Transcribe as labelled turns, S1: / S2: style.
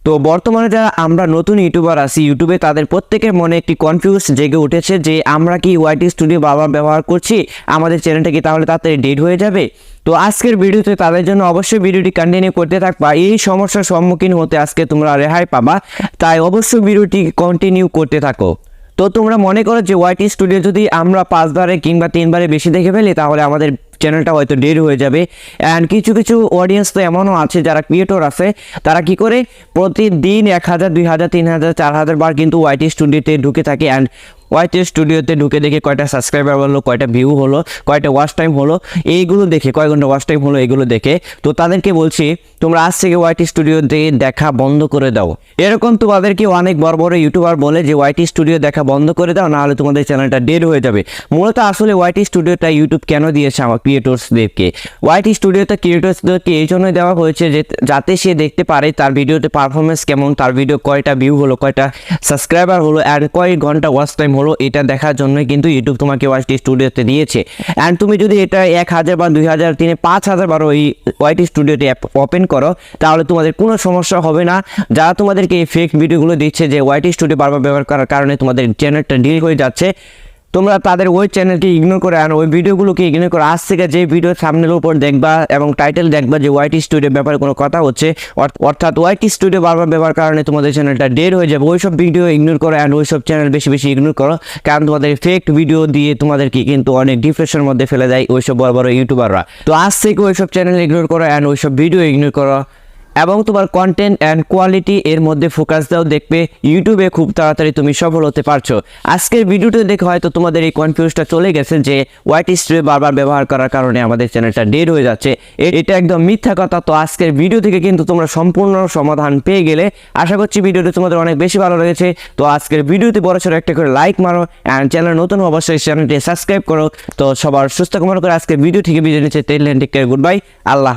S1: তো বর্তমানে যারা আমরা নতুন ইউটিউবার আছি ইউটিউবে, তাদের প্রত্যেকের মনে একটি কনফিউজ জেগে উঠেছে যে আমরা কি ওয়াইটি স্টুডিও বারবার ব্যবহার করছি, আমাদের চ্যানেলটা কি তাহলে তাড়াতাড়ি ডেট হয়ে যাবে। তো আজকের ভিডিওতে তাদের জন্য অবশ্যই ভিডিওটি কন্টিনিউ করতে থাকবা। এই সমস্যার সম্মুখীন হতে আজকে তোমরা রেহাই পাবা, তাই অবশ্যই ভিডিওটি কন্টিনিউ করতে থাকো। তো তোমরা মনে করো যে ওয়াইটি স্টুডিও যদি আমরা 5 বারে কিংবা 3 বারে বেশি দেখে ফেলি তাহলে আমাদের চ্যানেলটা হয়তো ডেড হয়ে যাবে। অ্যান্ড কিছু কিছু অডিয়েন্স তো এমনও আছে যারা ক্রিয়েটর আছে, তারা কি করে প্রতিদিন 1000, 2000, 3000, 4000 বার কিন্তু ওয়াইটি স্টুডিওতে ঢুকে থাকে। অ্যান্ড ওয়াইটি স্টুডিওতে ঢুকে দেখে কয়টা সাবস্ক্রাইবার হলো, কয়টা ভিউ হলো, কয়টা ওয়াচ টাইম হলো, এইগুলো দেখে কয় ঘন্টা ওয়াচ টাইম হলো এগুলো দেখে। তো তাদেরকে বলছি তোমরা আজ থেকে ওয়াইটি স্টুডিওতে দেখা বন্ধ করে দাও। এরকম তোমাদেরকে অনেক বড় বড় ইউটিউবার বলে যে ওয়াইটি স্টুডিও দেখা বন্ধ করে দাও, নাহলে তোমাদের চ্যানেলটা ডেড হয়ে যাবে। মূলত আসলে ওয়াইটি স্টুডিওটা ইউটিউব কেন দিয়েছে আমার ক্রিয়েটরসদেরকে? ওয়াইটি স্টুডিওটা ক্রিয়েটরসদেরকে এই জন্যই দেওয়া হয়েছে যে যাতে সে দেখতে পারে তার ভিডিওতে পারফরমেন্স কেমন, তার ভিডিও কয়টা ভিউ হলো, কয়টা সাবস্ক্রাইবার হলো, আর কয় ঘন্টা ওয়াচ টাইম হলো, এটা দেখার জন্যই কিন্তু ইউটিউব তোমাকে ওয়াইটি স্টুডিওতে দিয়েছে। অ্যান্ড তুমি যদি এটা 1000 বা 2000, 3000, 5000 বারো এই ওয়াইটি স্টুডিওতে অ্যাপ ওপেন করো তাহলে তোমাদের কোনো সমস্যা হবে না। যারা তোমাদেরকে এই ফেক ভিডিওগুলো দিচ্ছে যে ওয়াইটি স্টুডিও বারবার ব্যবহার করার কারণে তোমাদের চ্যানেলটা ডিলিট হয়ে যাচ্ছে, তোমরা তাদের ওই চ্যানেলকে ইগনোর করে আনো, ওই ভিডিওগুলোকে ইগনোর করে আজ থেকে যে ভিডিও সামনের উপর দেখবা এবং টাইটেল দেখবা যে ওয়াইটি স্টুডিওর ব্যাপারে কোনো কথা হচ্ছে, অর্থাৎ ওয়াইটি স্টুডিও বারবার ব্যবহার কারণে তোমাদের চ্যানেলটা ডেড হয়ে যাবে, ওইসব ভিডিও ইগনোর করো। অ্যান্ড ওইসব চ্যানেল বেশি বেশি ইগনোর করো, কারণ তোমাদের ফেক ভিডিও দিয়ে তোমাদেরকে কিন্তু অনেক ডিপ্রেশনের মধ্যে ফেলে দেয় ওইসব বড় বড় ইউটিউবাররা। তো আজ থেকে ওইসব চ্যানেল ইগনোর করো অ্যান্ড ওইসব ভিডিও ইগনোর করো এবং তোমার কন্টেন্ট অ্যান্ড কোয়ালিটি এর মধ্যে ফোকাস দাও, দেখবে ইউটিউবে খুব তাড়াতাড়ি তুমি সফল হতে পারছো। আজকের ভিডিওটা দেখে হয়তো তোমাদের এই কনফিউজটা চলে গেছে যে ওয়াইটি স্টুডিও বারবার ব্যবহার করার কারণে আমাদের চ্যানেলটা ডেড হয়ে যাচ্ছে, এটা একদম মিথ্যা কথা। তো আজকের ভিডিও থেকে কিন্তু তোমরা সম্পূর্ণ সমাধান পেয়ে গেলে। আশা করছি ভিডিওটা তোমাদের অনেক বেশি ভালো লেগেছে। তো আজকের ভিডিওতে বড়সড় একটা করে লাইক মারো অ্যান্ড চ্যানেল নতুন অবশ্যই চ্যানেলটি সাবস্ক্রাইব করো। তো সবার সুস্থ কামনা করে আজকের ভিডিও থেকে বিদায় নিচ্ছে। টেক কেয়ার, গুড বাই, আল্লাহ।